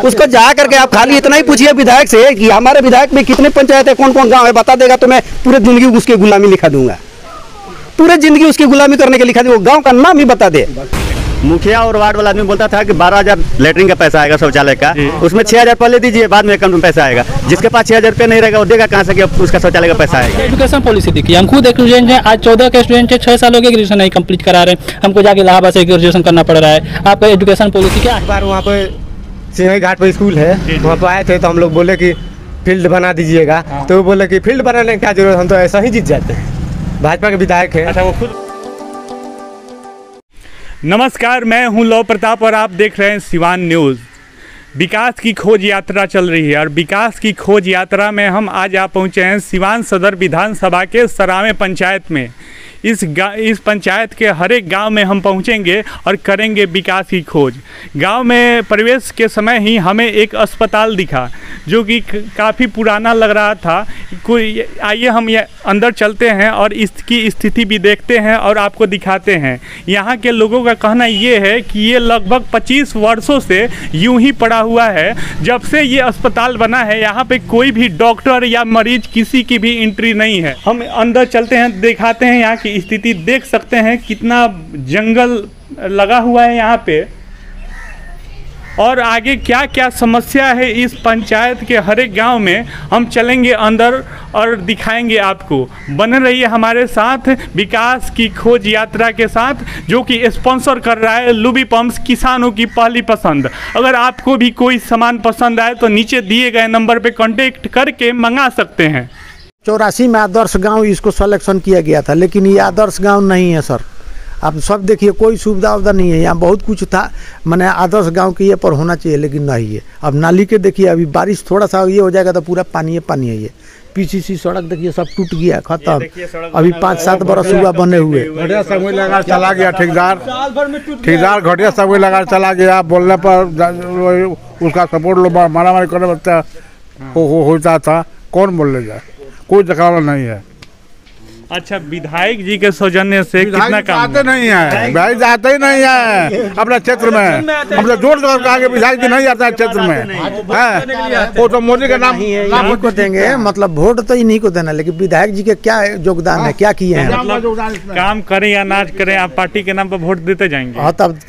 उसको जा करके आप खाली इतना ही पूछिए विधायक से कि हमारे विधायक में कितने पंचायत है, कौन कौन गांव है, बता देगा तो मैं पूरे जिंदगी उसकी गुलामी लिखा दूंगा, पूरे जिंदगी उसकी गुलामी करने के लिखा दूंगा। गांव का नाम ही बता दे। मुखिया और वार्ड वाला आदमी बोलता था कि 12,000 लेटरिन का पैसा आएगा शौचालय का, उसमें 6,000 पहले दीजिए, बाद में अकाउंट में पैसा आएगा। जिसके पास 6,000 रुपये नहीं रहेगा वो देगा कहाँ से कि उसका शौचालय का पैसा आएगा। एजुकेशन पॉलिसी देखिए, हम खुद एक स्टूडेंट हैं, आज 14 के स्टूडेंट हैं, 6 साल हो गए ग्रेजुएशन नहीं कंप्लीट करा रहे हैं, हमको जाके इलाहाबाद से ग्रेजुएशन करना पड़ रहा है। आपका एजुकेशन पॉलिसी क्या है? बार वहाँ पे सिंहई घाट पर स्कूल है, वहाँ पर आए थे तो हम लोग बोले कि फील्ड बना दीजिएगा, तो वो बोले कि फील्ड बनाने की क्या जरूरत, हम तो ऐसा ही जीत जाते हैं। भाजपा के विधायक है। अच्छा, वो खुद। नमस्कार, मैं हूं लव प्रताप और आप देख रहे हैं सिवान न्यूज़। विकास की खोज यात्रा चल रही है और विकास की खोज यात्रा में हम आज आ पहुंचे हैं सिवान सदर विधानसभा के सरामे पंचायत में। इस पंचायत के हर एक गांव में हम पहुंचेंगे और करेंगे विकास की खोज। गांव में प्रवेश के समय ही हमें एक अस्पताल दिखा जो कि काफ़ी पुराना लग रहा था। आइए हम ये अंदर चलते हैं और इसकी स्थिति भी देखते हैं और आपको दिखाते हैं। यहाँ के लोगों का कहना ये है कि ये लगभग 25 वर्षों से यूं ही पड़ा हुआ है। जब से ये अस्पताल बना है यहाँ पे कोई भी डॉक्टर या मरीज किसी की भी एंट्री नहीं है। हम अंदर चलते हैं, दिखाते हैं यहाँ की स्थिति। देख सकते हैं कितना जंगल लगा हुआ है यहाँ पे और आगे क्या क्या समस्या है इस पंचायत के हर एक गांव में। हम चलेंगे अंदर और दिखाएंगे आपको। बने रहिए हमारे साथ विकास की खोज यात्रा के साथ, जो कि स्पॉन्सर कर रहा है लुबी पंप्स, किसानों की पहली पसंद। अगर आपको भी कोई सामान पसंद आए तो नीचे दिए गए नंबर पे कांटेक्ट करके मंगा सकते हैं। 84 में आदर्श गांव इसको सिलेक्शन किया गया था, लेकिन ये आदर्श गांव नहीं है सर। आप सब देखिए, कोई सुविधा उविधा नहीं है यहाँ। बहुत कुछ था, मैंने आदर्श गांव के ये पर होना चाहिए, लेकिन नहीं है। अब नाली के देखिए, अभी बारिश थोड़ा सा ये हो जाएगा तो पूरा पानी है ये। पीसीसी सड़क देखिए सब टूट गया, खत्म। अभी 5-7 बरस हुआ बने हुए। घटिया समय लगा चला गया ठेकेदार घटिया समय लगा चला गया। बोलने पर उसका सपोर्ट लोग मारामारी करने लगता होता था। कौन बोलने जाए, कोई दिखावा नहीं है। अच्छा, विधायक जी के सौजन्य से कितना काम आते नहीं है, विधायक जाते ही नहीं है अपने क्षेत्र में। हम तो जोर जोर कहा कि विधायक जी नहीं आता है क्षेत्र में है। वो तो मोदी का नाम इन्हीं को देंगे, मतलब वोट तो इन्हीं को देना, लेकिन विधायक जी के क्या योगदान है, क्या किए हैं? काम करें या ना करें, आप पार्टी के नाम पर वोट देते जाएंगे। हाँ, तब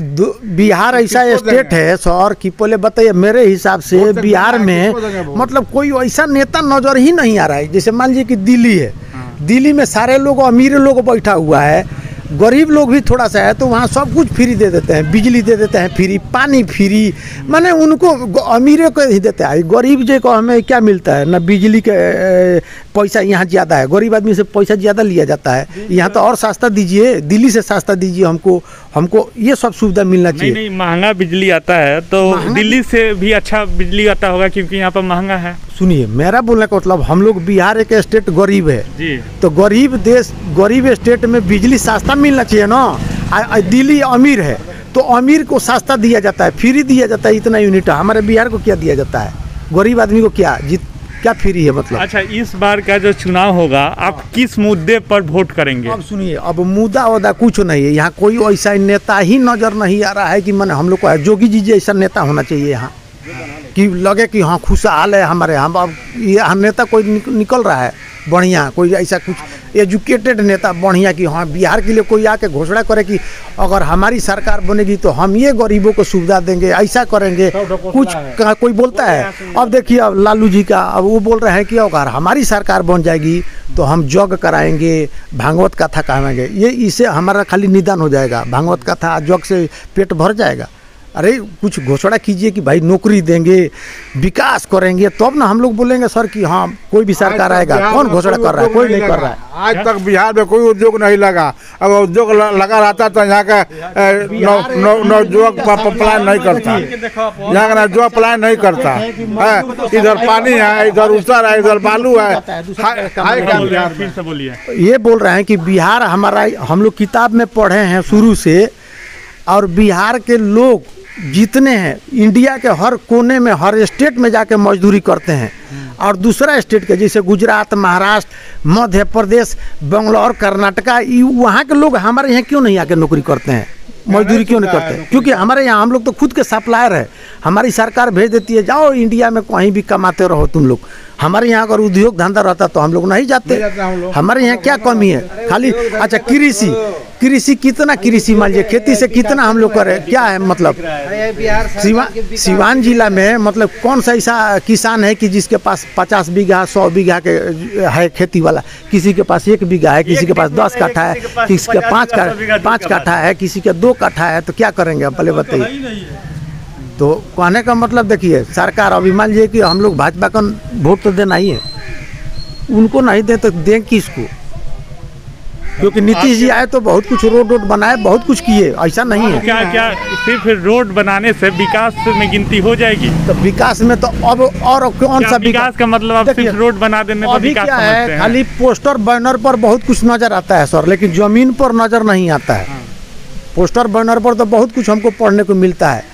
बिहार ऐसा स्टेट है सर कि पहले बताइए, मेरे हिसाब से बिहार में मतलब कोई ऐसा नेता नजर ही नहीं आ रहा है। जैसे मान लीजिए कि दिल्ली है, दिल्ली में सारे लोग अमीर लोग बैठा हुआ है, गरीब लोग भी थोड़ा सा है, तो वहाँ सब कुछ फ्री दे देते हैं। बिजली दे देते हैं फ्री, पानी फ्री, माने उनको अमीरों को ही देते हैं। गरीब जो को हमें क्या मिलता है ना, बिजली के पैसा यहाँ ज़्यादा है, गरीब आदमी से पैसा ज़्यादा लिया जाता है। यहाँ तो और सस्ता दीजिए, दिल्ली से सस्ता दीजिए हमको ये सब सुविधा मिलना चाहिए। नहीं, महंगा बिजली आता है तो दिल्ली से भी अच्छा बिजली आता होगा, क्योंकि यहाँ पर महंगा है। सुनिए, मेरा बोलने का मतलब, हम लोग बिहार एक स्टेट गरीब है जी, तो गरीब स्टेट में बिजली सस्ता मिलना चाहिए ना। दिल्ली अमीर है तो अमीर को सस्ता दिया जाता है, फ्री दिया जाता है। इतना यूनिट हमारे बिहार को क्या दिया जाता है, गरीब आदमी को क्या फ्री है मतलब। अच्छा, इस बार का जो चुनाव होगा आप किस मुद्दे पर वोट करेंगे? अब सुनिए, अब मुद्दा कुछ नहीं है यहाँ। कोई ऐसा नेता ही नजर नहीं आ रहा है कि मैंने हम लोग को जोगी जी जैसा नेता होना चाहिए यहाँ, कि लगे कि हाँ खुशहाल है हमारे। हम अब ये नेता कोई निकल रहा है बढ़िया, कोई ऐसा कुछ एजुकेटेड नेता बढ़िया कि हाँ बिहार के लिए कोई आके घोषणा करे कि अगर हमारी सरकार बनेगी तो हम ये गरीबों को सुविधा देंगे, ऐसा करेंगे। कुछ कोई बोलता है। अब देखिए, अब लालू जी का, अब वो बोल रहे हैं कि अगर हमारी सरकार बन जाएगी तो हम जग कराएंगे, भागवत कथा कराएंगे। ये इससे हमारा खाली निदान हो जाएगा, भागवत कथा जग से पेट भर जाएगा। अरे कुछ घोषणा कीजिए कि भाई नौकरी देंगे, विकास करेंगे, तब ना हम लोग बोलेंगे सर कि हाँ कोई भी सरकार आएगा। कौन घोषणा कर रहा है? कोई नहीं कर रहा है। आज तक बिहार में कोई उद्योग नहीं लगा। अगर उद्योग लगा रहता तो यहाँ का नवयुवक प्लान नहीं करता, यहाँ का नवयुवक प्लान नहीं करता है। इधर पानी है, इधर उसर है, इधर बालू है। फिर से बोलिए। ये बोल रहे हैं कि बिहार हमारा, हम लोग किताब में पढ़े हैं शुरू से, और बिहार के लोग जितने हैं इंडिया के हर कोने में, हर स्टेट में जाके मजदूरी करते हैं। और दूसरा स्टेट के जैसे गुजरात, महाराष्ट्र, मध्य प्रदेश, बंगलौर, कर्नाटका, वहाँ के लोग हमारे यहाँ क्यों नहीं आके नौकरी करते हैं? मजदूरी क्यों नहीं करते? क्योंकि हमारे यहाँ हम लोग तो खुद के सप्लायर है, हमारी सरकार भेज देती है जाओ इंडिया में कहीं भी कमाते रहो तुम लोग। हमारे यहाँ अगर उद्योग धंधा रहता तो हम लोग नहीं जाते। हमारे यहाँ क्या कमी है? खाली अच्छा कृषि कितना कृषि मान लीजिए खेती से कितना हम लोग करें, क्या है मतलब सिवान जिला में मतलब कौन सा ऐसा किसान है कि जिसके पास 50 बीघा 100 बीघा के है खेती वाला? किसी के पास 1 बीघा है, किसी के पास 10 कट्ठा है, किसी के 5 कट्ठा है, किसी के 2 कट्ठा है। तो क्या करेंगे आप पहले बताइए। तो कहने का मतलब देखिए, सरकार अभी मान लीजिए कि हम लोग भाजपा का वोट तो देना ही है, उनको नहीं दें तो दें किसको? क्योंकि नीतीश जी आए तो बहुत कुछ रोड बनाए, बहुत कुछ किए, ऐसा नहीं है। क्या सिर्फ रोड बनाने से विकास में गिनती हो जाएगी? तो विकास में तो अब और कौन सा विकास का मतलब आप सिर्फ रोड बना देने पर विकास क्या समझते है? हैं? खाली पोस्टर बैनर पर बहुत कुछ नजर आता है सर, लेकिन जमीन पर नजर नहीं आता है। पोस्टर बैनर पर तो बहुत कुछ हमको पढ़ने को मिलता है,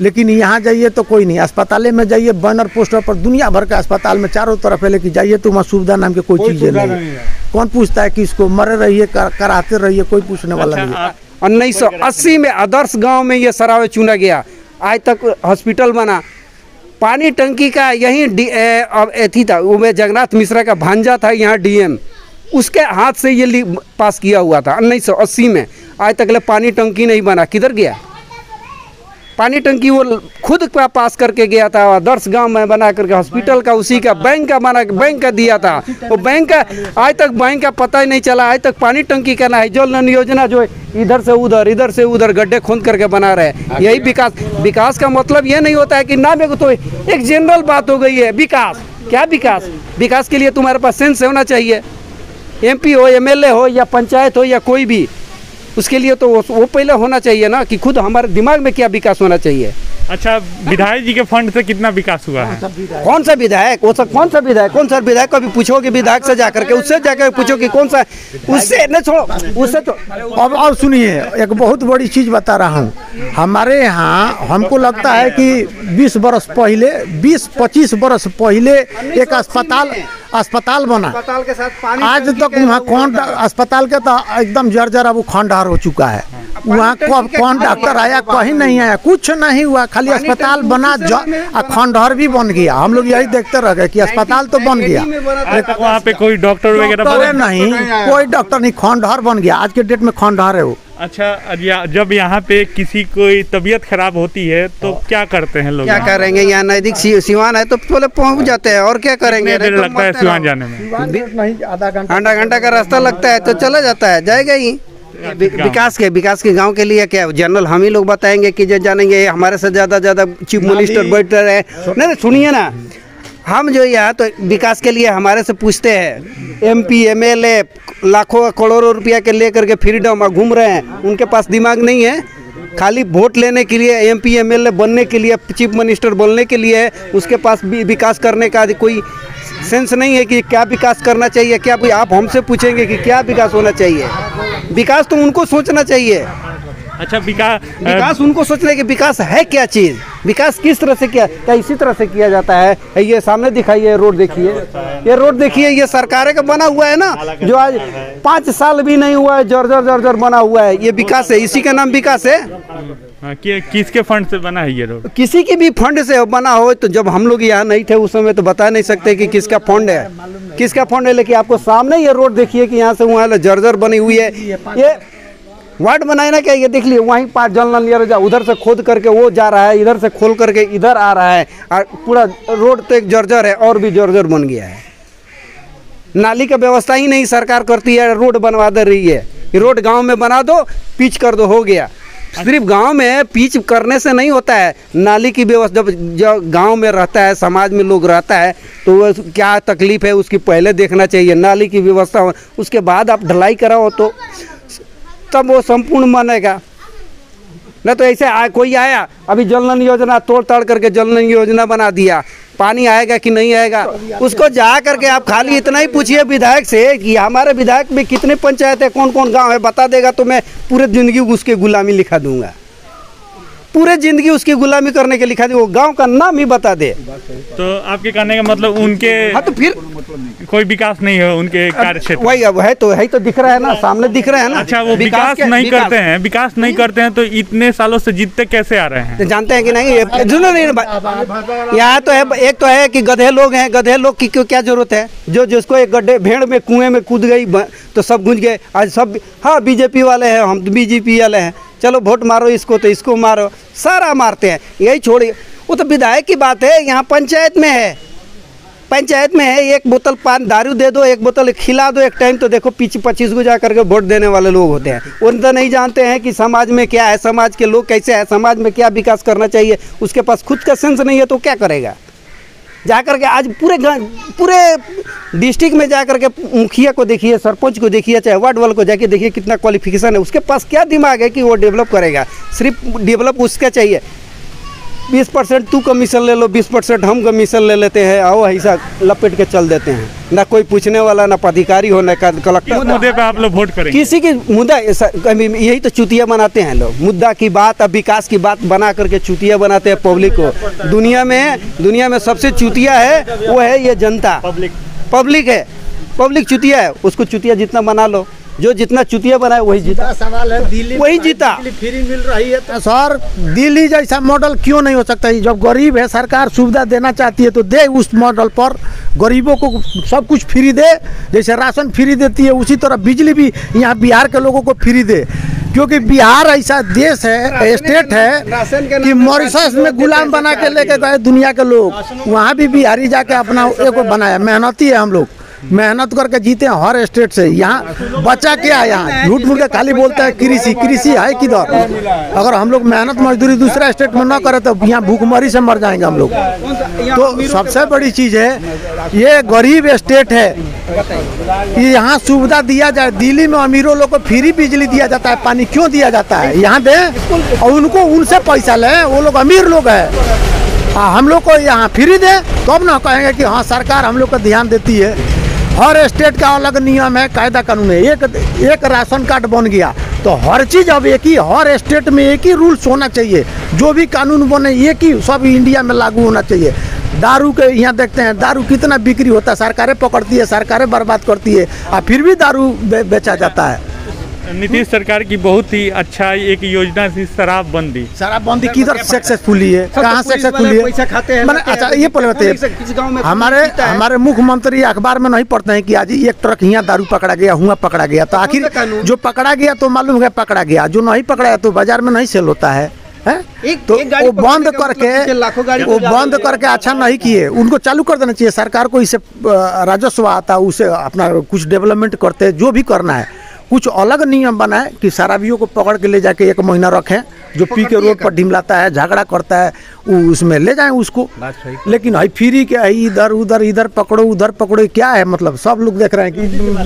लेकिन यहाँ जाइए तो कोई नहीं। अस्पताल में जाइए बैनर पोस्टर पर दुनिया भर के अस्पताल में चारों तरफ है, लेकिन जाइए तो वहाँ सुविधा नाम की कोई चीज़ नहीं है। कौन पूछता है कि इसको मरे रहिए कराते रहिए, कोई पूछने वाला नहीं है। 1980 में आदर्श गांव में ये सरावे चुना गया, आज तक हॉस्पिटल बना। पानी टंकी का यही एथी था, वो में जगन्नाथ मिश्रा का भांजा था यहाँ डीएम, उसके हाथ से ये पास किया हुआ था 1980 में। आज तक ले पानी टंकी नहीं बना, किधर गया पानी टंकी? वो खुद पास करके गया था, आदर्श गांव में बना करके हॉस्पिटल का उसी का बैंक का बना, बैंक का दिया था वो बैंक का। आज तक बैंक का पता ही नहीं चला, आज तक पानी टंकी का ना है। जल नल योजना जो इधर से उधर गड्ढे खोद करके बना रहे, यही विकास का मतलब ये नहीं होता है कि ना। मेरे को तो एक जनरल बात हो गई है, विकास क्या विकास के लिए तुम्हारे पास सेंस होना चाहिए। MP हो, MLA हो या पंचायत हो या कोई भी, उसके लिए तो वो पहले होना चाहिए ना कि खुद हमारे दिमाग में क्या विकास होना चाहिए। अच्छा, विधायक जी के फंड से कितना विकास हुआ है? कौन सा विधायक? वो सब कौन सा विधायक को भी पूछो कि विधायक से जाकर के, उससे जाकर पूछो कि कौन सा, उससे न छोड़ो, उससे तो। अब और सुनिए, एक बहुत बड़ी चीज़ बता रहा हूँ। हमारे यहाँ हमको लगता है कि 20-25 बरस पहले एक अस्पताल बना, अस्पताल के साथ पानी आज तक वहाँ अस्पताल के तो एकदम जर्जर अब खंडहर हो चुका है। वहाँ कौन डॉक्टर आया? कहीं नहीं आया, कुछ नहीं हुआ, खाली अस्पताल बना, खंडहर भी बन गया। हम लोग यही देखते रह गए कि अस्पताल तो बन गया, वहाँ पे कोई डॉक्टर वगैरह नहीं, कोई डॉक्टर नहीं, खंडहर बन गया। आज के डेट में खंडहर है वो। अच्छा, जब यहाँ पे किसी कोई तबीयत खराब होती है तो क्या करते हैं लोग? क्या करेंगे? यहाँ नजदीक सिवान है तो पहले पहुँच जाते हैं, और क्या करेंगे? देर लगता है सिवान जाने में? आधा घंटा का रास्ता लगता है तो चला जाता है, जाएगा ही। विकास के गांव के लिए क्या जनरल हम ही लोग बताएंगे कि जो जानेंगे? हमारे से ज़्यादा चीफ मिनिस्टर बैठते रहे। नहीं, सुनिए ना, हम जो यहाँ तो विकास के लिए हमारे से पूछते हैं। MP MLA लाखों करोड़ों रुपया के लेकर के फ्रीडम घूम रहे हैं, उनके पास दिमाग नहीं है। खाली वोट लेने के लिए, MP MLA बनने के लिए, चीफ मिनिस्टर बनने के लिए, उसके पास भी विकास करने का कोई सेंस नहीं है कि क्या विकास करना चाहिए। क्या आप हमसे पूछेंगे कि क्या विकास होना चाहिए? विकास तो उनको सोचना चाहिए। अच्छा, विकास उनको सोचना है कि विकास है क्या चीज़, विकास किस तरह से क्या इसी तरह से किया जाता है। ये सामने दिखाइए रोड, देखिए ये रोड, देखिए ये सरकार का बना हुआ है ना, जो आज 5 साल भी नहीं हुआ है, जर्जर बना हुआ है। ये विकास है, इसी का नाम विकास है। किसके फंड से बना है ये रोड? किसी की भी फंड से बना हो। तो जब हम लोग यहाँ नहीं थे उस समय तो बता नहीं सकते कि किसका फंड है, लेकिन आपको सामने ये रोड देखिए कि यहाँ से वहाँ जर्जर बनी हुई है। ये वार्ड बनाए ना क्या? ये देख लिए, वहीं 5 जल नल लिया, उधर से खोद करके वो जा रहा है, इधर से खोल करके इधर आ रहा है, और पूरा रोड तो एक जर्जर है, और भी जर्जर बन गया है। नाली का व्यवस्था ही नहीं सरकार करती है, रोड बनवा दे रही है। रोड गांव में बना दो, पिच कर दो, हो गया। सिर्फ गांव में पिच करने से नहीं होता है, नाली की व्यवस्था जब गांव में रहता है, समाज में लोग रहता है, तो वो क्या तकलीफ है उसकी पहले देखना चाहिए। नाली की व्यवस्था हो, उसके बाद आप ढलाई कराओ तो तब वो संपूर्ण बनेगा। न तो ऐसे कोई आया, अभी जल नल योजना तोड़ ताड़ करके जल नल योजना बना दिया, पानी आएगा कि नहीं आएगा उसको जा करके आप खाली इतना ही पूछिए विधायक से कि हमारे विधायक में कितने पंचायत है, कौन कौन गांव है, बता देगा तो मैं पूरे ज़िंदगी उसके गुलामी लिखा दूंगा। पूरे जिंदगी उसकी गुलामी करने के लिखा दे, वो गांव का नाम ही बता दे। तो आपके कहने का मतलब उनके हाँ तो फिर कोई विकास नहीं है उनके कार्य क्षेत्र। वही अब है तो दिख रहा है ना, सामने दिख रहा है ना। अच्छा, वो विकास नहीं करते हैं, विकास नहीं करते हैं तो इतने सालों से जीतते कैसे आ रहे हैं? तो जानते हैं कि नहीं, यहाँ तो है, एक तो है कि गधे लोग हैं, गधे लोग की क्या जरूरत है? जो जिसको एक गड्ढे भेड़ में कुएं में कूद गई तो सब गूंज गए। आज सब हाँ बीजेपी वाले हैं, हम तो बीजेपी वाले हैं, चलो वोट मारो इसको तो इसको मारो, सारा मारते हैं। यही छोड़िए, वो तो विधायक की बात है, यहाँ पंचायत में है, पंचायत में है। एक बोतल पान दारू दे दो, एक बोतल खिला दो एक टाइम, तो देखो पीछे 25 को जा करके वोट देने वाले लोग होते हैं। उन तो नहीं जानते हैं कि समाज में क्या है, समाज के लोग कैसे हैं, समाज में क्या विकास करना चाहिए। उसके पास खुद का सेंस नहीं है तो क्या करेगा? जा करके आज पूरे डिस्ट्रिक्ट में जा करके मुखिया को देखिए, सरपंच को देखिए, चाहे वार्ड वाले को जाके देखिए कितना क्वालिफिकेशन है, उसके पास क्या दिमाग है कि वो डेवलप करेगा। सिर्फ डेवलप उसका चाहिए 20% तू कमीशन ले लो, 20% हम कमीशन ले लेते हैं, आओ ऐसा लपेट के चल देते हैं। ना कोई पूछने वाला, ना पदाधिकारी हो, ना कलेक्टर। मुद्दे पे आप लोग वोट करेंगे? किसी की मुद्दा यही तो चुतिया बनाते हैं लोग, मुद्दा की बात अब विकास की बात बना करके चुतिया बनाते हैं पब्लिक को। दुनिया में सबसे चुतिया है वो है ये जनता, पब्लिक है, पब्लिक चुतिया है। उसको चुतिया जितना बना लो, जो जितना चुतिया बनाए वही जीता। सवाल है दिल्ली वही जीता। फ्री मिल रही है तो सर दिल्ली जैसा मॉडल क्यों नहीं हो सकता? जब गरीब है, सरकार सुविधा देना चाहती है तो दे उस मॉडल पर, गरीबों को सब कुछ फ्री दे। जैसे राशन फ्री देती है उसी तरह बिजली भी यहाँ बिहार के लोगों को फ्री दे, क्योंकि बिहार ऐसा देश है, स्टेट है कि मॉरिशस में गुलाम बना के लेके गए दुनिया के लोग, वहाँ भी बिहारी जाके अपना एक बनाया। मेहनती है, हम लोग मेहनत करके जीते हैं हर स्टेट से। यहाँ बचा क्या है? यहाँ झूठ मूठ के खाली बोलते हैं कृषि है किधर? अगर हम लोग मेहनत मजदूरी दूसरा स्टेट में ना करें तो यहाँ भूखमरी से मर जाएंगे हम लोग। तो सबसे बड़ी चीज़ है ये गरीब स्टेट है कि यहाँ सुविधा दिया जाए। दिल्ली में अमीरों लोग को फ्री बिजली दिया जाता है, पानी क्यों दिया जाता है? यहाँ दे और उनको उनसे पैसा लें, वो लोग अमीर लोग हैं। हम लोग को यहाँ फ्री दे तब ना कहेंगे कि हाँ सरकार हम लोग को ध्यान देती है। हर स्टेट का अलग नियम है, कायदा कानून है। एक राशन कार्ड बन गया तो हर चीज़ अब एक ही, हर स्टेट में एक ही रूल्स होना चाहिए। जो भी कानून बने एक ही सब इंडिया में लागू होना चाहिए। दारू के यहाँ देखते हैं दारू कितना बिक्री होता है, सरकारें पकड़ती है, सरकारें बर्बाद करती है और फिर भी दारू बेचा जाता है। नीतीश सरकार की बहुत ही अच्छा एक योजना थी शराबबंदी। शराबबंदी किधर सक्सेसफुली है? कहाँ सक्सेसफुली है? पैसा खाते हैं। अच्छा ये पहले बताइए, हमारे मुख्यमंत्री अखबार में नहीं पढ़ते हैं कि आज एक ट्रक यहाँ दारू पकड़ा गया, हुआ पकड़ा गया, तो आखिर जो पकड़ा गया तो मालूम है पकड़ा गया, जो नहीं पकड़ा तो बाजार में नहीं सेल होता है। तो वो बंद करके अच्छा नहीं किए, उनको चालू कर देना चाहिए। सरकार को इससे राजस्व आता है, उसे अपना कुछ डेवलपमेंट करते, जो भी करना है कुछ अलग नियम बनाए कि शराबियों को पकड़ के ले जाके 1 महीना रखें, जो पी के रोड पर ढिमलाता है, झगड़ा करता है, उसमें ले जाएं उसको। लेकिन हाई फ्री क्या है, इधर पकड़ो उधर पकड़ो, क्या है मतलब? सब लोग देख रहे हैं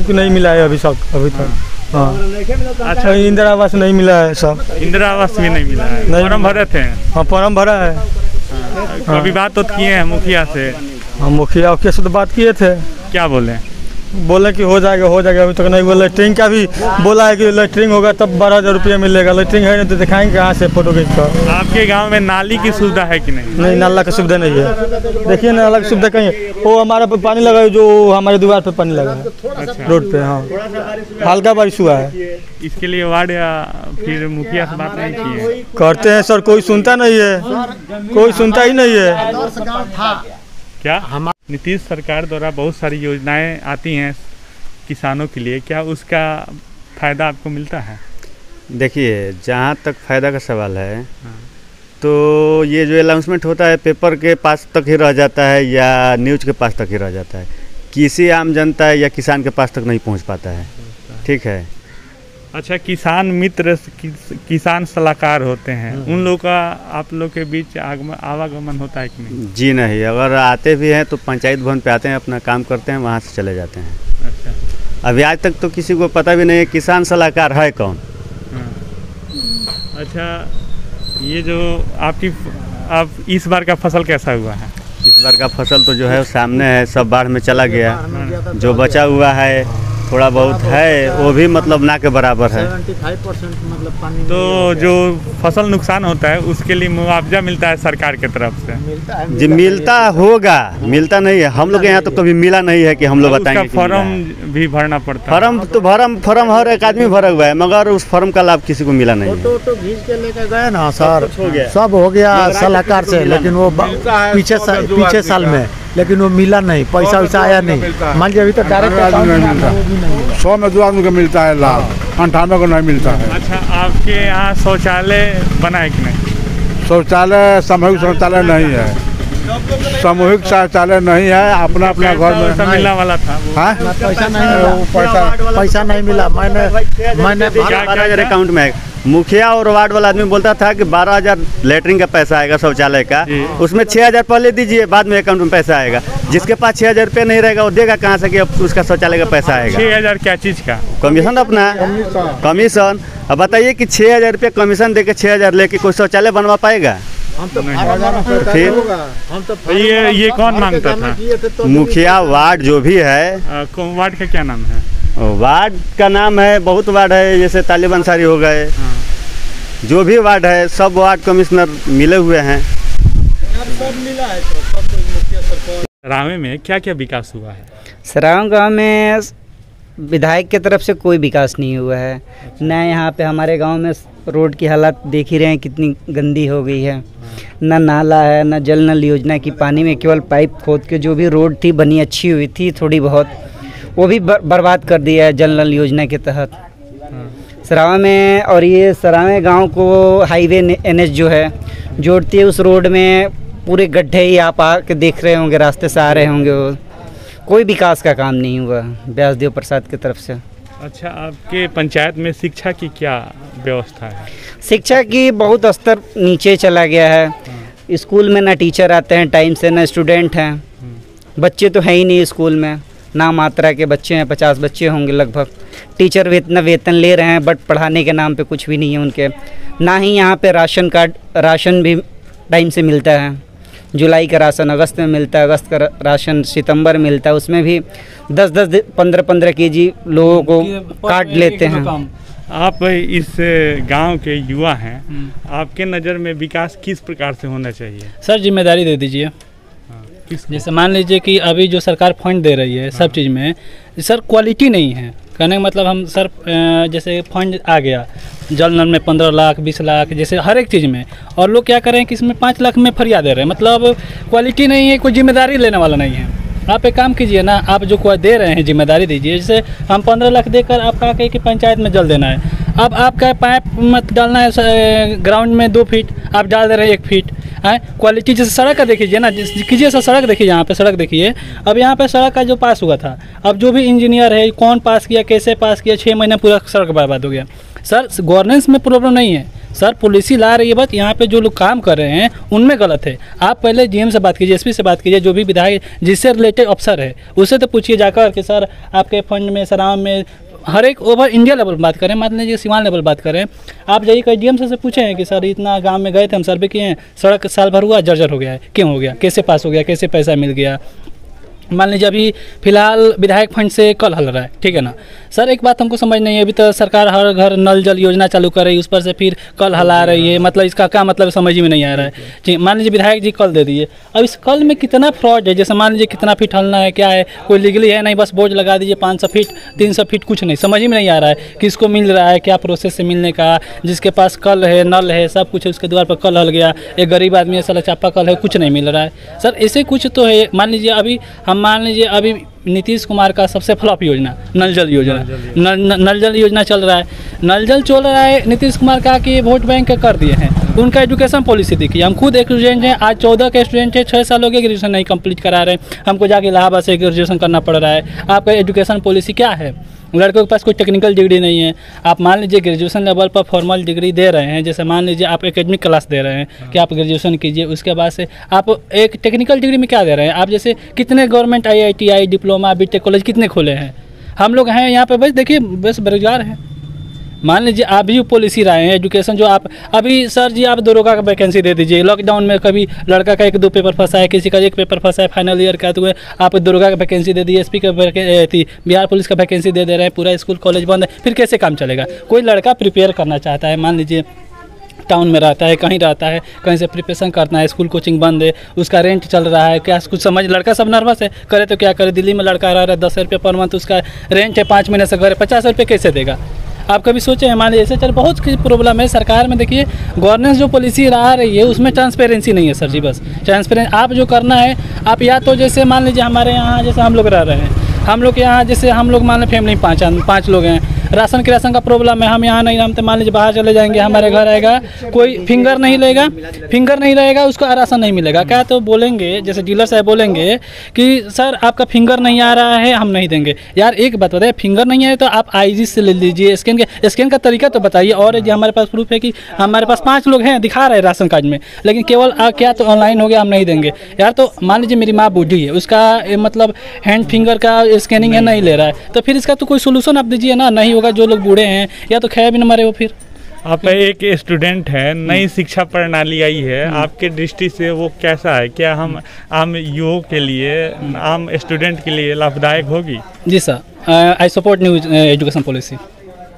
कि नहीं मिला है अभी तक। हाँ अच्छा, इंदिरा आवास नहीं मिला है, सब इंदिरा आवास भी नहीं मिला है। फॉर्म भरे थे? हाँ फॉर्म भरा है। कभी बात तो किए हैं मुखिया से? हाँ मुखिया से तो बात किए थे। क्या बोले? बोले कि हो जाएगा अभी तक नहीं बोले। लेटरिंग का भी बोला है कि लेटरिंग होगा तब 12,000 रुपये मिलेगा। लेटरिंग है नहीं तो दिखाएंगे कहाँ से फोटो खींच कर। आपके गांव में नाली की सुविधा है कि नहीं? नहीं, नाला की सुविधा नहीं है। देखिए नाला की सुविधा कहीं, वो हमारे पे पानी लगा है, जो हमारे दीवार पे पानी लगा है रोड पे। हाँ हल्का बारिश हुआ है। इसके लिए वार्ड या फिर मुखिया से बात नहीं की है? करते हैं सर, कोई सुनता नहीं है, कोई सुनता ही नहीं है। क्या नीतीश सरकार द्वारा बहुत सारी योजनाएं आती हैं किसानों के लिए, क्या उसका फ़ायदा आपको मिलता है? देखिए, जहाँ तक फ़ायदा का सवाल है तो ये जो अनाउंसमेंट होता है पेपर के पास तक ही रह जाता है या न्यूज़ के पास तक ही रह जाता है, किसी आम जनता या किसान के पास तक नहीं पहुँच पाता है। ठीक है। अच्छा, किसान मित्र किसान सलाहकार होते हैं, उन लोगों का आप लोग के बीच आवागमन होता है कि नहीं? जी नहीं, अगर आते भी हैं तो पंचायत भवन पे आते हैं, अपना काम करते हैं, वहाँ से चले जाते हैं। अच्छा, अभी आज तक तो किसी को पता भी नहीं है किसान सलाहकार है कौन। अच्छा, ये जो आप इस बार का फसल कैसा हुआ है? इस बार का फसल तो जो है सामने है, सब बाढ़ में चला गया। जो बचा हुआ है थोड़ा बहुत है, वो भी मतलब ना के बराबर है। 75% मतलब पानी तो जो फसल नुकसान होता है उसके लिए मुआवजा मिलता है सरकार की तरफ से? मिलता है जी मिलता होगा, मिलता नहीं है। हम लोग के यहाँ तो कभी मिला नहीं है कि हम लोग बताएंगे उसका कि मिला फॉर्म है। भी भरना पड़ता है? फॉर्म हर एक आदमी भरा हुआ है, मगर उस फॉर्म का लाभ किसी को मिला नहीं है। फोटो खींच के लेके गए ना सर, कुछ हो गया। सब हो गया मगर आज सलाहकार तक से, तो मिला लेकिन वो पीछे साल में, लेकिन वो मिला नहीं, पैसा वैसा आया नहीं। मान लीजिए अभी तो डायरेक्ट आदमी नहीं मिलता, 100 में 2 आदमी को मिलता है लाभ, 98 को नहीं मिलता है। अच्छा, आपके यहाँ शौचालय बना है कि नहीं? शौचालय सामूहिक शौचालय नहीं है, सामूहिक शौचालय नहीं है, अपना अपना घर में पैसा मिलने वाला था वो? हाँ? पैसा नहीं मिला, पैसा नहीं मिला। मैंने 12,000 अकाउंट में आएगा। मुखिया और वार्ड वाला आदमी बोलता था कि 12,000 लेटरिन का पैसा आएगा शौचालय का, उसमें 6,000 पहले दीजिए, बाद में अकाउंट में पैसा आएगा। जिसके पास 6,000 रुपये नहीं रहेगा वो देगा कहाँ से कि उसका शौचालय का पैसा आएगा? 6,000 क्या चीज़ का? कमीशन अपना कमीशन। अब बताइए कि 6,000 रुपये कमीशन दे के 6,000 लेके कोई शौचालय बनवा पाएगा? तो ये कौन मांगता था? मुखिया वार्ड जो भी है। वार्ड का क्या नाम है? वार्ड का नाम है, बहुत वार्ड है, जैसे तालिब अंसारी हो गए, जो भी वार्ड है सब वार्ड कमिश्नर मिले हुए हैं। रामे में क्या क्या विकास हुआ है? सराव गांव में विधायक की तरफ से कोई विकास नहीं हुआ है। न यहाँ पे हमारे गांव में रोड की हालत देख ही रहे हैं कितनी गंदी हो गई है, न नाला है, न जल नल योजना की पानी में केवल पाइप खोद के जो भी रोड थी बनी अच्छी हुई थी थोड़ी बहुत, वो भी बर्बाद कर दिया है जल नल योजना के तहत सरावा में। और ये सरावे गांव को हाईवे NH जो है जोड़ती है, उस रोड में पूरे गड्ढे ही आप आके देख रहे होंगे, रास्ते से आ रहे होंगे। वो कोई विकास का काम नहीं हुआ व्यासदेव प्रसाद की तरफ से। अच्छा, आपके पंचायत में शिक्षा की क्या व्यवस्था है? शिक्षा की बहुत स्तर नीचे चला गया है। स्कूल में ना टीचर आते हैं टाइम से, ना स्टूडेंट हैं, बच्चे तो हैं ही नहीं स्कूल में, ना मात्रा के बच्चे हैं, 50 बच्चे होंगे लगभग। टीचर वेतन ले रहे हैं बट पढ़ाने के नाम पे कुछ भी नहीं है उनके। ना ही यहाँ पे राशन भी टाइम से मिलता है। जुलाई का राशन अगस्त में मिलता है, अगस्त का राशन सितंबर में मिलता है, उसमें भी 10-10 15-15 केजी लोगों को काट लेते हैं। आप इस गांव के युवा हैं, आपके नज़र में विकास किस प्रकार से होना चाहिए? सर जिम्मेदारी दे दीजिए। जैसे मान लीजिए कि अभी जो सरकार फंड दे रही है सब चीज़ में, सर क्वालिटी नहीं है। कहने का मतलब हम सर जैसे फंड आ गया जल नल में 15 लाख 20 लाख जैसे हर एक चीज़ में, और लोग क्या करें कि इसमें 5 लाख में फरियाद दे रहे हैं। मतलब क्वालिटी नहीं है, कोई जिम्मेदारी लेने वाला नहीं है। आप एक काम कीजिए ना, आप जो कोई दे रहे हैं जिम्मेदारी दीजिए। जैसे हम 15 लाख देकर आप कहा कि पंचायत में जल देना है, अब आपका पाइप मत डालना है ग्राउंड में 2 फीट, आप डाल दे रहे हैं 1 फीट है। क्वालिटी जैसे सड़क का देखिए ना, कीजिए सर सड़क देखिए, यहाँ पे सड़क देखिए। अब यहाँ पे सड़क का जो पास हुआ था, अब जो भी इंजीनियर है कौन पास किया, कैसे पास किया, 6 महीने पूरा सड़क बर्बाद हो गया। सर गवर्नेंस में प्रॉब्लम नहीं है सर, पॉलिसी ला रही है, बस यहाँ पे जो लोग काम कर रहे हैं उनमें गलत है। आप पहले GM से बात कीजिए, SP से बात कीजिए, जो भी विधायक जिससे रिलेटेड अफसर है उससे तो पूछिए जाकर कि सर आपके फंड में सराव में हर एक ओवर इंडिया लेवल बात करें, मान लीजिए सिवान लेवल बात करें, आप जाइए कहीं GM से पूछे हैं कि सर इतना गांव में गए थे हम सर्वे किए हैं, सड़क साल भर हुआ जर्जर हो गया है, क्यों हो गया, कैसे पास हो गया, कैसे पैसा मिल गया। मान लीजिए अभी फिलहाल विधायक फंड से कल हल रहा है, ठीक है ना सर। एक बात हमको समझ नहीं है, अभी तो सरकार हर घर नल जल योजना चालू कर रही है, उस पर से फिर कल हला रही है, मतलब इसका क्या मतलब समझ में नहीं आ रहा है। जी मान लीजिए विधायक जी कल दे दिए, अब इस कल में कितना फ्रॉड है। जैसे मान लीजिए कितना फीट हलना है, क्या है, कोई लीगली है नहीं, बस बोर्ड लगा दीजिए 500 फीट 300 फीट, कुछ नहीं समझ में नहीं आ रहा है किसको मिल रहा है, क्या प्रोसेस से मिलने का। जिसके पास कल है नल है सब कुछ है, उसके द्वार पर कल हल गया, एक गरीब आदमी है चापा कल है, कुछ नहीं मिल रहा है सर। ऐसे कुछ तो है। मान लीजिए अभी हम मान लीजिए अभी नीतीश कुमार का सबसे फ्लॉप योजना नल जल योजना, नल जल योजना चल रहा है, नल जल चल रहा है। नीतीश कुमार का कि वोट बैंक कर दिए हैं, उनका एजुकेशन पॉलिसी देखिए। हम खुद एक स्टूडेंट हैं, आज 14 के स्टूडेंट हैं, 6 साल हो गए ग्रेजुएशन नहीं कंप्लीट करा रहे हैं, हमको जाके इलाहाबाद से ग्रेजुएशन करना पड़ रहा है। आपका एजुकेशन पॉलिसी क्या है? लड़कों के पास कोई टेक्निकल डिग्री नहीं है। आप मान लीजिए ग्रेजुएशन लेवल पर फॉर्मल डिग्री दे रहे हैं, जैसे मान लीजिए आप एकेडमिक क्लास दे रहे हैं कि आप ग्रेजुएशन कीजिए, उसके बाद से आप एक टेक्निकल डिग्री में क्या दे रहे हैं आप। जैसे कितने government IITI diploma BTech college कितने खोले हैं, हम लोग हैं यहाँ पे बस देखिए बस बेरोजगार हैं। मान लीजिए आप भी पॉलिसी लाए हैं एजुकेशन जो आप अभी सर जी आप दरोगा का वैकेंसी दे दीजिए। लॉकडाउन में कभी लड़का का 1-2 पेपर फंसा है, किसी का 1 पेपर फंसा है फाइनल ईयर का, तो आप दरोगा का वैकेंसी दे दिए, SP का बिहार पुलिस का वैकेंसी दे रहे हैं, पूरा स्कूल कॉलेज बंद है, फिर कैसे काम चलेगा? कोई लड़का प्रिपेयर करना चाहता है, मान लीजिए टाउन में रहता है, कहीं रहता है, कहीं से प्रिपरेशन करना है, स्कूल कोचिंग बंद है, उसका रेंट चल रहा है, क्या कुछ समझ लड़का सब नर्वस है, करे तो क्या करे? दिल्ली में लड़का रह रहा है 10 रुपये पर मंथ, उसका रेंट है 5 महीने से घर 50 रुपये कैसे देगा? आप कभी सोचे हैं? मान लीजिए ऐसे चल बहुत प्रॉब्लम है सरकार में। देखिए गवर्नेंस जो पॉलिसी आ रही है उसमें ट्रांसपेरेंसी नहीं है सर जी। बस ट्रांसपेरेंट आप जो करना है आप या तो जैसे मान लीजिए हमारे यहाँ जैसे हम लोग रह रहे हैं, हम लोग के यहाँ जैसे हम लोग मान लीजिए फैमिली 5 लोग हैं, राशन का प्रॉब्लम है, हम यहाँ नहीं रमते, मान लीजिए बाहर चले जाएंगे, हमारे घर आएगा कोई फिंगर नहीं रहेगा उसको राशन नहीं मिलेगा। क्या तो बोलेंगे जैसे डीलर साहब बोलेंगे कि सर आपका फिंगर नहीं आ रहा है, हम नहीं देंगे। यार एक बात बताइए, फिंगर नहीं है तो आप IG से ले लीजिए, स्कैन का तरीका तो बताइए। और जो हमारे पास प्रूफ है कि हमारे पास 5 लोग हैं दिखा रहे हैं राशन कार्ड में, लेकिन केवल क्या तो ऑनलाइन हो गया, हम नहीं देंगे। यार तो मान लीजिए मेरी माँ बूढ़ी है, उसका मतलब हैंड फिंगर का स्कैनिंग है नहीं ले रहा है, तो फिर इसका तो कोई सोल्यूशन आप दीजिए ना। नहीं होगा, जो लोग बूढ़े हैं या तो खे भी न मरे वो। फिर आप एक स्टूडेंट है, नई शिक्षा प्रणाली आई है, आपके दृष्टि से वो कैसा है? क्या हम आम युवाओं के लिए, आम स्टूडेंट के लिए लाभदायक होगी? जी sir, I support new education policy,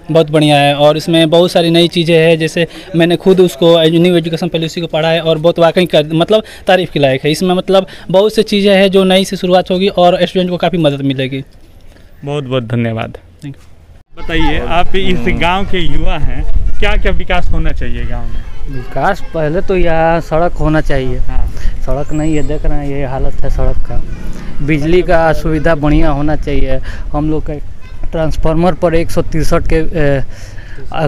बहुत बढ़िया है और इसमें बहुत सारी नई चीज़ें हैं। जैसे मैंने खुद उसको न्यू एजुकेशन पॉलिसी को पढ़ा है और बहुत वाकई मतलब तारीफ़ के लायक है। इसमें मतलब बहुत सी चीज़ें हैं जो नई से शुरुआत होगी और स्टूडेंट को काफ़ी मदद मिलेगी। बहुत बहुत धन्यवाद। बताइए, आप इस गांव के युवा हैं, क्या क्या विकास होना चाहिए गांव में? विकास पहले तो यहाँ सड़क होना चाहिए। हाँ। सड़क नहीं है, देख रहे हैं ये हालत है सड़क का। बिजली का सुविधा बढ़िया होना चाहिए। हम लोग का ट्रांसफार्मर पर 163 के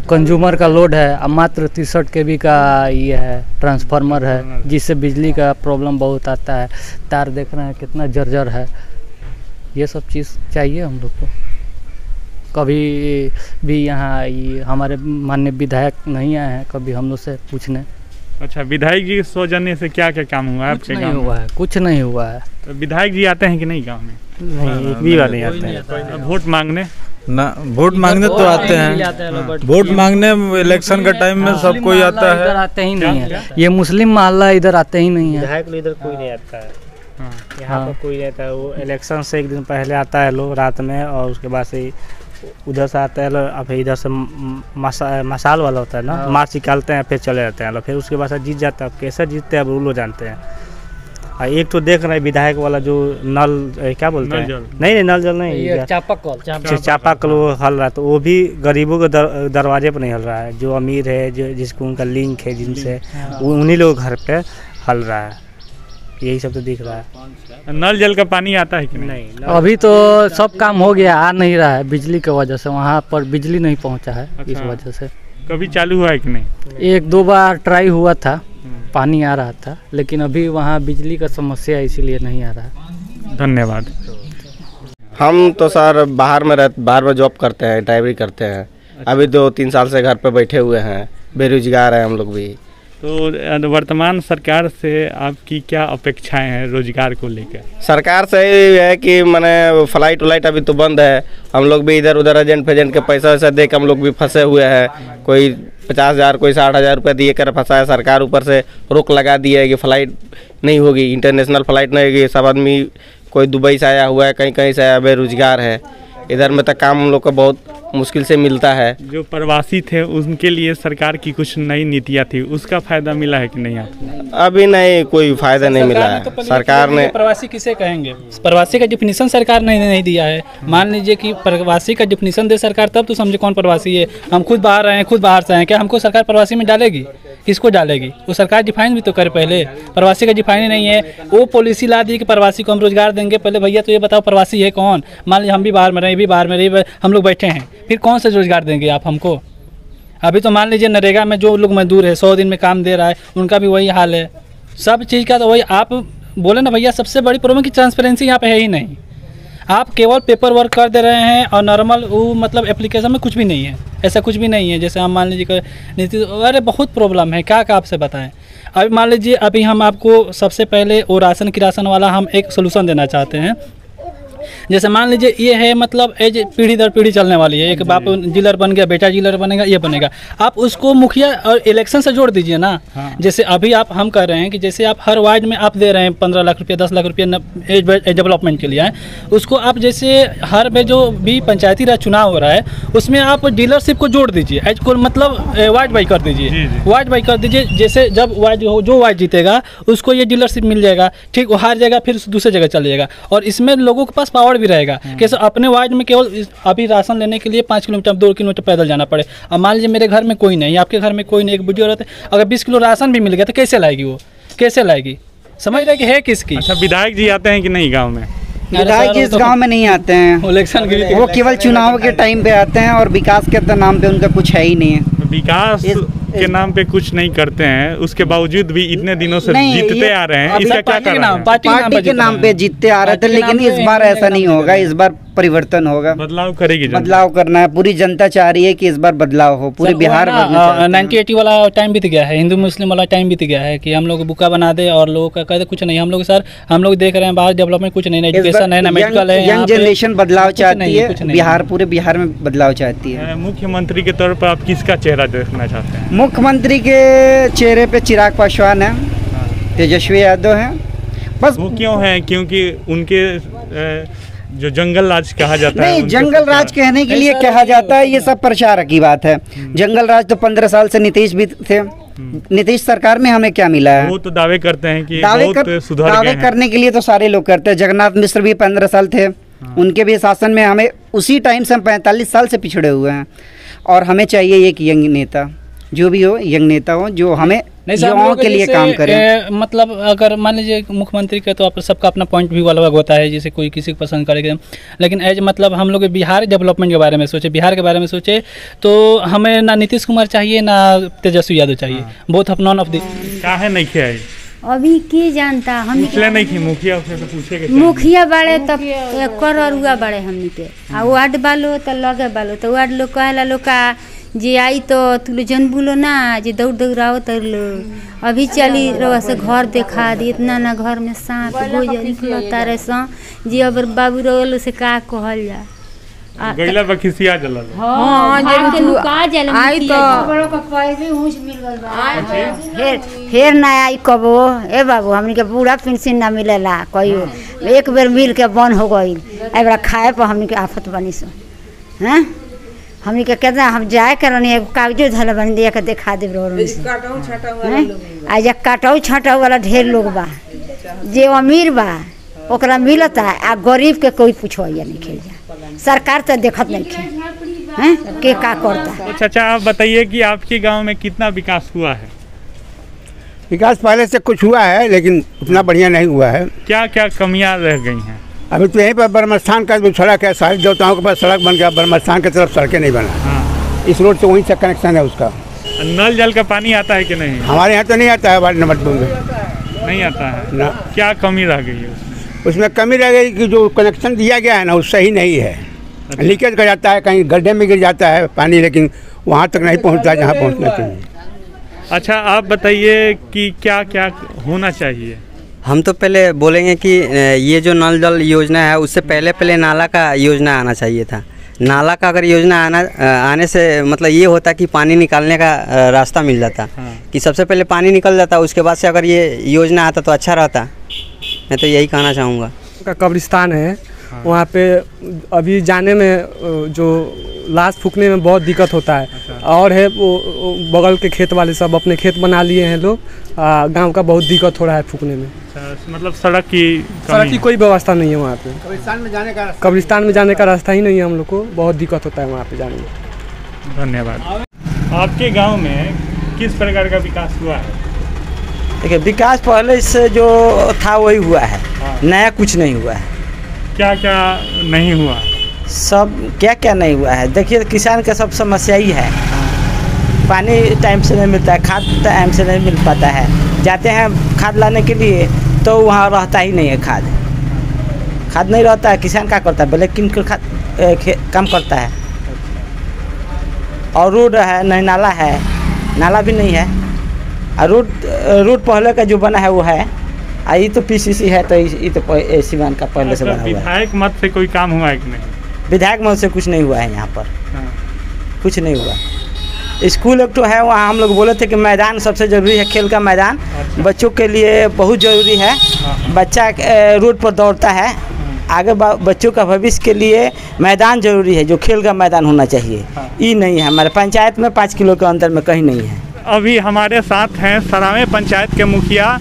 कंज्यूमर का लोड है, मात्र 63 kV का ये है ट्रांसफार्मर है, जिससे बिजली का प्रॉब्लम बहुत आता है। तार देख रहे हैं कितना जर्जर है। ये सब चीज़ चाहिए हम लोग को। कभी भी यहाँ हमारे माननीय विधायक नहीं आए हैं कभी हम लोग से पूछने। अच्छा, विधायक जी के सौजन्य से क्या क्या काम हुआ है आपके गाँव में? हुआ है, कुछ नहीं हुआ है। तो विधायक जी आते हैं कि नहीं गाँव में? नहीं, एक भी बार नहीं आते हैं। वोट मांगने ना, वोट मांगने तो आते हैं। वोट मांगने इलेक्शन का टाइम में सब कोई आता है। इधर आते ही नहीं है, ये मुस्लिम मोहल्ला इधर आते ही नहीं है। विधायक इधर कोई नहीं आता है, यहाँ पर कोई नहीं आता है। वो इलेक्शन से 1 दिन पहले आता है लोग रात में, और उसके बाद से उधर से आता है लोग, फिर इधर से मसाल वाला होता है ना, मार्च निकालते हैं, फिर चले जाते हैं लोग। फिर उसके बाद से जीत जाता है। कैसे जीतते हैं अब वो लोग जानते हैं। और एक तो देख रहे हैं विधायक वाला जो नल क्या बोलते हैं, नहीं नल जल नहीं, चापाकल वो हल रहा है, तो वो भी गरीबों के दरवाजे पर नहीं हल रहा है। जो अमीर है, जो जिसको उनका लिंक है जिनसे, वो उन्हीं लोग घर पे हल रहा है। यही सब तो दिख रहा है। नल जल का पानी आता है कि नहीं? अभी तो सब काम हो गया, आ नहीं रहा है बिजली की वजह से। वहाँ पर बिजली नहीं पहुँचा है। अच्छा। इस वजह से कभी चालू हुआ है कि नहीं? 1-2 बार ट्राई हुआ था, पानी आ रहा था, लेकिन अभी वहाँ बिजली का समस्या इसीलिए नहीं आ रहा है। धन्यवाद। हम तो सर बाहर में जॉब करते हैं, ड्राइवरी करते हैं। अभी 2-3 साल से घर पे बैठे हुए हैं, बेरोजगार हैं हम लोग भी। तो वर्तमान सरकार से आपकी क्या अपेक्षाएं हैं रोजगार को लेकर? सरकार से ये है कि मैंने फ्लाइट व्लाइट अभी तो बंद है, हम लोग भी इधर उधर एजेंट फेजेंट के पैसा वैसा दे के हम लोग भी फंसे हुए हैं। कोई 50,000 कोई 60,000 रुपये दिए कर फंसा है। सरकार ऊपर से रोक लगा दी है कि फ़्लाइट नहीं होगी, इंटरनेशनल फ़्लाइट नहीं होगी। सब आदमी कोई दुबई से आया हुआ है, कहीं कहीं से आया, बेरोजगार है। इधर में तक काम हम लोग को बहुत मुश्किल से मिलता है। जो प्रवासी थे उनके लिए सरकार की कुछ नई नीतियाँ थी, उसका फायदा मिला है कि नहीं आपको? अभी नहीं, कोई फायदा नहीं मिला है। सरकार ने प्रवासी किसे कहेंगे? प्रवासी का डिफिनीशन सरकार ने नहीं दिया है। मान लीजिए कि प्रवासी का डिफिनीशन दे सरकार, तब तो समझे कौन प्रवासी है। हम खुद बाहर रहे हैं, खुद बाहर से आए, क्या हमको सरकार प्रवासी में डालेगी? किसको डालेगी? वो सरकार डिफाइन भी तो करे पहले। प्रवासी का डिफाइन ही नहीं है। वो पॉलिसी ला दी कि प्रवासी को हम रोजगार देंगे। पहले भैया तो ये बताओ प्रवासी है कौन? मान लीजिए हम भी बाहर में रहे, भी बाहर में रहे, हम लोग बैठे हैं, फिर कौन सा रोजगार देंगे आप हमको? अभी तो मान लीजिए नरेगा में जो लोग मजदूर है 100 दिन में काम दे रहा है, उनका भी वही हाल है। सब चीज़ का तो वही आप बोले ना भैया, सबसे बड़ी प्रॉब्लम की ट्रांसपेरेंसी यहाँ पे है ही नहीं। आप केवल पेपर वर्क कर दे रहे हैं और नॉर्मल वो मतलब एप्लीकेशन में कुछ भी नहीं है, ऐसा कुछ भी नहीं है। जैसे हम मान लीजिए नीति, अरे बहुत प्रॉब्लम है, क्या आपसे बताएं। अभी मान लीजिए अभी हम आपको सबसे पहले वो राशन वाला हम एक सोल्यूशन देना चाहते हैं। जैसे मान लीजिए ये है मतलब एज पीढ़ी दर पीढ़ी चलने वाली है, एक बाप जिलर बन गया, बेटा जिलर बनेगा, ये बनेगा, आप उसको मुखिया और इलेक्शन से जोड़ दीजिए ना। जैसे अभी हम कह रहे हैं कि जैसे आप हर वार्ड में आप दे रहे हैं 15 लाख रुपया 10 लाख रुपया एज डेवलपमेंट के लिए है, उसको आप जैसे हर में जो भी पंचायती राज चुनाव हो रहा है उसमें आप डीलरशिप को जोड़ दीजिए, एज को मतलब वार्ड बाई कर दीजिए, वार्ड बाई कर दीजिए। जैसे जब वार्ड जो वार्ड जीतेगा उसको ये डीलरशिप मिल जाएगा, ठीक, वो हार जाएगा फिर दूसरी जगह चले जाएगा। और इसमें लोगों के पास पावर भी रहेगा कि अपने वार्ड में केवल अभी राशन लेने के लिए 5 किलोमीटर 2 किलोमीटर पैदल जाना पड़े। अब मान लीजिए मेरे घर में कोई नहीं, आपके घर में कोई नहीं, एक बुढ़ी औरत है, अगर 20 किलो राशन भी मिल गया तो कैसे लाएगी, वो कैसे लाएगी? समझ रहे कि है किसकी? अच्छा, विधायक जी आते हैं कि नहीं गाँव में? विधायक जी इस गांव में नहीं आते हैं, इलेक्शन के वो केवल चुनाव के टाइम पे आते हैं और विकास के नाम पे उनका कुछ है ही नहीं है। विकास के नाम पे कुछ नहीं करते हैं, उसके बावजूद भी इतने दिनों से जीतते आ रहे हैं, इसका क्या कारण है? पार्टी के नाम पे जीतते आ रहे थे, लेकिन इस बार ऐसा नहीं होगा, इस बार परिवर्तन होगा, बदलाव करेगी, बदलाव करना है, पूरी जनता चाह रही है कि इस बार बदलाव हो, पूरे बिहार में। 1980 वाला टाइम बीत गया है, हिंदू मुस्लिम वाला टाइम बीत गया है कि हम लोग बुका बना दे और लोगों का कहते कुछ नहीं। हम लोग सर हम लोग देख रहे हैं बाहर डेवलपमेंट कुछ नहीं, एजुकेशन है ना मेडिकल है, यंग जनरेशन बदलाव चाहती है, बिहार पूरे बिहार में बदलाव चाहती है। मुख्यमंत्री के तौर पर आप किसका चेहरा देखना चाहते हैं? मुख्यमंत्री के चेहरे पे चिराग पासवान है, तेजस्वी यादव है, बस। वो क्यों है? क्योंकि उनके जो जंगल राज कहा जाता है, नहीं, जंगल राज कहने के लिए कहा जाता है, ये सब प्रचार की बात है। जंगल राज तो 15 साल से नीतीश भी थे, नीतीश सरकार में हमें क्या मिला है? वो तो दावे करते हैं कि बहुत सुधर गए हैं। दावे करने के लिए तो सारे लोग करते हैं। जगन्नाथ मिश्र भी 15 साल थे, उनके भी शासन में हमें उसी टाइम से हम 45 साल से पिछड़े हुए हैं, और हमें चाहिए एक यंग नेता, जो भी हो यंग नेता हो, जो हमें युवाओं के लिए काम करे। मतलब अगर मान लीजिए मुख्यमंत्री का तो आप सबका अपना पॉइंट व्यू अलग होता है, जैसे कोई किसी को पसंद करेगा, लेकिन एज मतलब हम लोग बिहार डेवलपमेंट के बारे में सोचे, बिहार के बारे में सोचे तो हमें ना नीतीश कुमार चाहिए ना तेजस्वी यादव चाहिए, both of none of the. क्या है नहीं किया है अभी के जानता हम नहीं की मुखिया से तो पूछे मुखिया बाड़े तब करुआ बाड़े हमनी के आ वार्ड बालो तो लगे बालो तो वार्ड लोग कहला लोग का जे आई तो तुलो जन बोलो ना जे दौड़ दौड़ाओ तर लो अभी चली रवा से घर देखा दी, इतना ना घर में सांप गोजर निकलता रहे सा जी, अब बाबू रोलो से का कहल जा गइला बखिसिया जला। हां जे लुका जल आई तो बड़ो का पहले हुश मिल गल बा, फिर ना आई कबो ए बाबू हमनी के पूरा पेंशन ना मिलेला, कहियो एक बेर मिल के बंद हो गइल, एबरा खाए पर हमनी के आफत बनी सो हैं। हमनी के कहते हम जाए करनी एगो कागजो धल बन दिया के दिखा दे आज काटौ छाटौ वाला ढेर लोग बा, जे अमीर बा ओकरा मिलता आ गरीब के कोई पूछवाइया नहीं खेल जा, सरकार तो देखत नहीं खे हैं के का करता। चाचा आप बताइए कि आपके गांव में कितना विकास हुआ है? विकास पहले से कुछ हुआ है लेकिन उतना बढ़िया नहीं हुआ है। क्या क्या कमियां रह गई हैं? अभी तो यहीं पर ब्रह्मस्थान का जो सड़क है, सारी देवताओं के पास सड़क बन गया, ब्रह्मस्थान की तरफ सड़कें नहीं बना। इस रोड से वहीं से कनेक्शन है उसका। नल जल का पानी आता है कि नहीं? हमारे यहाँ तो नहीं आता है, वार्ड नंबर 2 में नहीं आता है ना। क्या कमी रह गई है उसमें? कमी रह गई कि जो कनेक्शन दिया गया है ना वो सही नहीं है। अच्छा। लीकेज कर जाता है, कहीं गड्ढे में गिर जाता है पानी, लेकिन वहाँ तक नहीं पहुँचता जहाँ पहुँचना चाहिए। अच्छा आप बताइए कि क्या क्या होना चाहिए? हम तो पहले बोलेंगे कि ये जो नल जल योजना है उससे पहले नाला का योजना आना चाहिए था। नाला का अगर योजना आने से मतलब ये होता कि पानी निकालने का रास्ता मिल जाता। हाँ। कि सबसे पहले पानी निकल जाता, उसके बाद से अगर ये योजना आता तो अच्छा रहता। मैं तो यही कहना चाहूँगा। कब्रिस्तान है। हाँ। वहाँ पे अभी जाने में जो लाश फूकने में बहुत दिक्कत होता है। अच्छा। और है वो बगल के खेत वाले सब अपने खेत बना लिए हैं लोग, गांव का बहुत दिक्कत हो रहा है फूकने में। मतलब सड़क की कोई व्यवस्था नहीं है वहाँ पे। कब्रिस्तान में जाने का रास्ता ही नहीं है, हम लोग को बहुत दिक्कत होता है वहाँ पे जाने में। धन्यवाद। आपके गाँव में किस प्रकार का विकास हुआ है? देखिए विकास पहले से जो था वही हुआ है। हाँ। नया कुछ नहीं हुआ है। क्या क्या नहीं हुआ? सब क्या क्या नहीं हुआ है। देखिए किसान का सब समस्या ही है। पानी टाइम से नहीं मिलता है, खाद टाइम से नहीं मिल पाता है। जाते हैं खाद लाने के लिए तो वहाँ रहता ही नहीं है खाद नहीं रहता है। किसान क्या करता है, ब्लैक केमिकल खाद काम करता है। और रोड है नहीं, नाला है, नाला भी नहीं है। और रोड पहले का जो बना है वो है, ये तो पीसीसी है, तो ये तो सिवान का पहले से बना हुआ है। विधायक मत से कोई काम हुआ है कि नहीं? विधायक मत से कुछ नहीं हुआ है यहाँ पर, कुछ नहीं हुआ। स्कूल एक तो है, वहाँ हम लोग बोले थे कि मैदान सबसे ज़रूरी है, खेल का मैदान बच्चों के लिए बहुत ज़रूरी है। बच्चा रोड पर दौड़ता है, आगे बच्चों का भविष्य के लिए मैदान ज़रूरी है, जो खेल का मैदान होना चाहिए। ये नहीं है हमारे पंचायत में, 5 किलो के अंदर में कहीं नहीं है। अभी हमारे साथ हैं सरावे पंचायत के मुखिया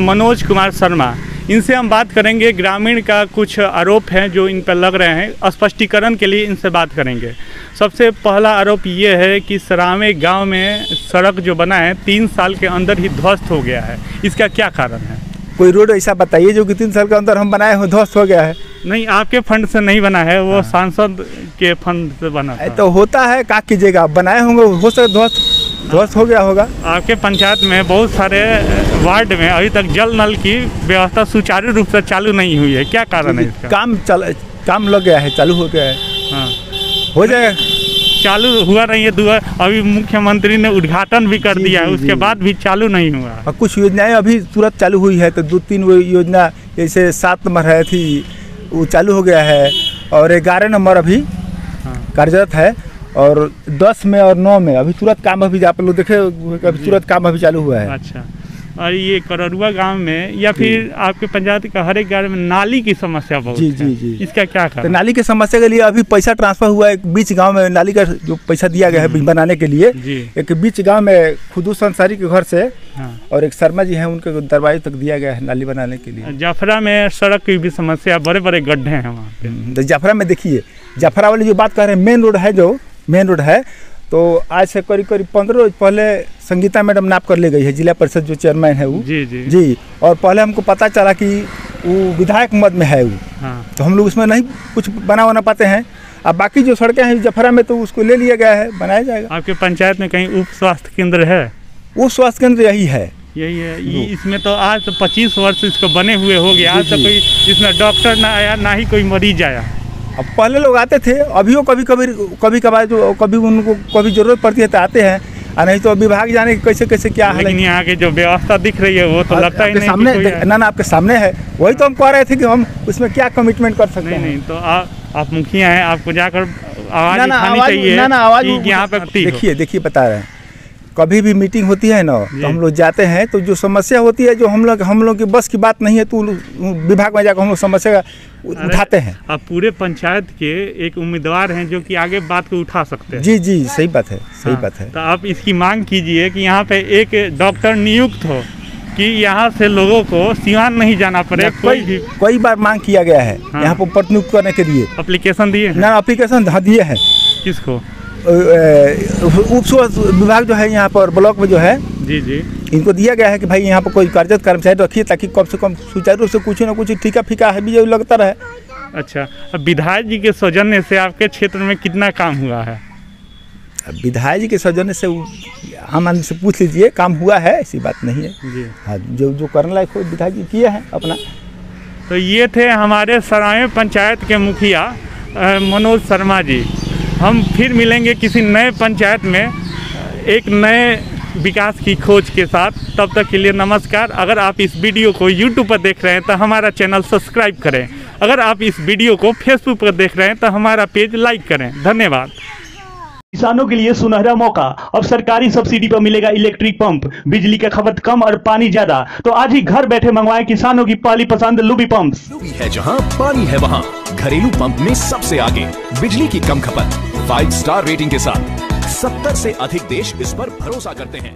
मनोज कुमार शर्मा। इनसे हम बात करेंगे, ग्रामीण का कुछ आरोप हैं जो इन पर लग रहे हैं, स्पष्टीकरण के लिए इनसे बात करेंगे। सबसे पहला आरोप ये है कि सरावे गांव में सड़क जो बना है 3 साल के अंदर ही ध्वस्त हो गया है, इसका क्या कारण है? कोई रोड ऐसा बताइए जो कि 3 साल के अंदर हम बनाए हो ध्वस्त हो गया है। नहीं, आपके फंड से नहीं बना है, वो सांसद के फंड से बना था। तो होता है, क्या कीजिएगा, बनाए होंगे, हो सकता ध्वस्त हो गया होगा। आपके पंचायत में बहुत सारे वार्ड में अभी तक जल नल की व्यवस्था सुचारू रूप से चालू नहीं हुई है, क्या कारण है इसका? काम लग गया है, चालू हो गया है। हाँ, हो जाएगा। चालू हुआ नहीं है, अभी मुख्यमंत्री ने उद्घाटन भी कर दिया है, उसके बाद भी चालू नहीं हुआ। और कुछ योजनाएं अभी तुरंत चालू हुई है, तो 2-3 योजना जैसे 7 नंबर है थी, वो चालू हो गया है, और 11 नंबर अभी कार्यरत है, और 10 में और 9 में अभी तुरंत काम, अभी आप लोग देखे अभी तुरंत काम अभी चालू हुआ है। अच्छा, और ये कररुआ गांव में या फिर आपके पंचायत का हर एक गांव में नाली की समस्या बहुत है, इसका क्या कारण? तो नाली की समस्या के लिए अभी पैसा ट्रांसफर हुआ है, बीच गांव में नाली का जो पैसा दिया गया है बनाने के लिए, एक बीच गांव में खुदूस अंसारी के घर से और एक शर्मा जी हैं, उनके दरवाजे तक दिया गया है नाली बनाने के लिए। जाफरा में सड़क की भी समस्या, बड़े बड़े गड्ढे हैं वहाँ पे। तो जाफरा में देखिए, जाफरा वाली जो बात कर रहे हैं, मेन रोड है, जो मेन रोड है, तो आज से करीब 15 रोज पहले संगीता मैडम नाप कर ले गई है, जिला परिषद जो चेयरमैन है वो। जी, और पहले हमको पता चला कि वो विधायक मद में है वो। तो हम लोग उसमें नहीं कुछ बना पाते हैं। अब बाकी जो सड़कें हैं जफरा में, तो उसको ले लिया गया है, बनाया जाएगा। आपके पंचायत में कहीं उप स्वास्थ्य केंद्र है? वो स्वास्थ्य केंद्र यही है, यही है। इसमें तो आज तो 25 वर्ष इसको बने हुए हो गया, आज तो कोई इसमें डॉक्टर ना आया, ना ही कोई मरीज आया। अब पहले लोग आते थे, अभी वो कभी कभार जो कभी उनको कभी जरूरत पड़ती है तो आते हैं, और नहीं तो विभाग जाने कैसे कैसे क्या है। लेकिन यहाँ की जो व्यवस्था दिख रही है वो तो लगता ही नहीं सामने ना आपके सामने है, वही तो हम कह रहे थे कि हम उसमें क्या कमिटमेंट कर सकते हैं। नहीं, तो आप मुखिया हैं, आपको जाकर आवाज उठानी चाहिए। आवाज यहाँ पे देखिए बता रहे हैं, कभी भी मीटिंग होती है ना, तो हम लोग जाते हैं, तो जो समस्या होती है, जो हम लोग की बस की बात नहीं है, तो विभाग में जाकर हम लोग समस्या उठाते हैं। आप पूरे पंचायत के एक उम्मीदवार हैं जो कि आगे बात को उठा सकते हैं। जी, सही बात है, सही बात है। तो आप इसकी मांग कीजिए कि यहाँ पे एक डॉक्टर नियुक्त हो, कि यहाँ से लोगों को सिवान नहीं जाना पड़े। कई बार मांग किया गया है यहाँ पर प्रतिनियुक्त करने के लिए। एप्लीकेशन दिए हैं? ना, एप्लीकेशन दिए हैं। किसको? उप स्वास्थ्य विभाग जो है यहाँ पर ब्लॉक में जो है, जी, इनको दिया गया है कि भाई यहाँ पर कोई कार्यरत कर्मचारी रखिए, ताकि कम से कम सुचारू रूप से कुछ ना कुछ ठीका फीका है भी जो लगता रहे। अच्छा, अब विधायक जी के सौजन्य से आपके क्षेत्र में कितना काम हुआ है? विधायक जी के सौजन्य से हम आदमी से पूछ लीजिए, काम हुआ है, ऐसी बात नहीं है जी। हाँ, जो करने लायक हो विधायक जी किए हैं अपना। तो ये थे हमारे सराय पंचायत के मुखिया मनोज शर्मा जी। हम फिर मिलेंगे किसी नए पंचायत में एक नए विकास की खोज के साथ। तब तक के लिए नमस्कार। अगर आप इस वीडियो को YouTube पर देख रहे हैं तो हमारा चैनल सब्सक्राइब करें। अगर आप इस वीडियो को Facebook पर देख रहे हैं तो हमारा पेज लाइक करें। धन्यवाद। किसानों के लिए सुनहरा मौका, अब सरकारी सब्सिडी पर मिलेगा इलेक्ट्रिक पंप, बिजली का खपत कम और पानी ज्यादा। तो आज ही घर बैठे मंगवाएं किसानों की पहली पसंद लुबी पंप्स। लुबी है जहां पानी है वहां, घरेलू पंप में सबसे आगे, बिजली की कम खपत, 5 स्टार रेटिंग के साथ 70 से अधिक देश इस पर भरोसा करते हैं।